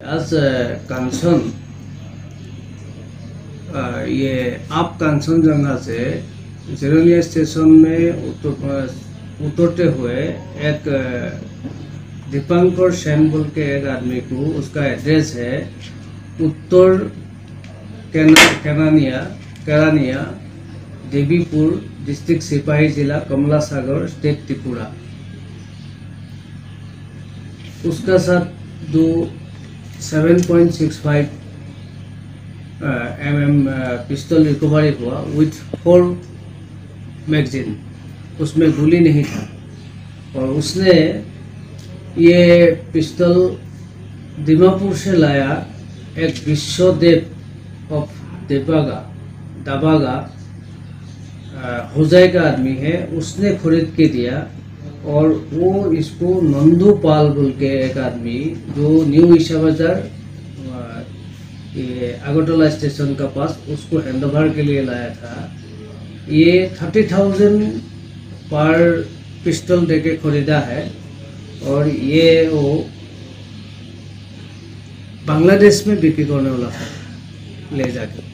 आज कंचन ये आप कंचनजंगा से जिरोनिया स्टेशन में उतरते हुए एक दीपांकर सेन बोल के एक आदमी को उसका एड्रेस है उत्तर केरानिया देवीपुर डिस्ट्रिक्ट सिपाही जिला कमला सागर स्टेट त्रिपुरा। उसका साथ दो 7.65 mm पिस्टल रिकवरी हुआ विथ 4 मैगजीन। उसमें गोली नहीं था और उसने ये पिस्टल दीमापुर से लाया। एक विश्वदेव ऑफ दबागा होजाई का आदमी है, उसने खरीद के दिया और वो इसको नंदू पाल बोल के एक आदमी जो न्यू ईशा बाजार ये अगरतला स्टेशन का पास उसको हैंडओवर के लिए लाया था। ये 30,000 पर पिस्टल देके खरीदा है और ये वो बांग्लादेश में बिक्री करने वाला था ले जाके।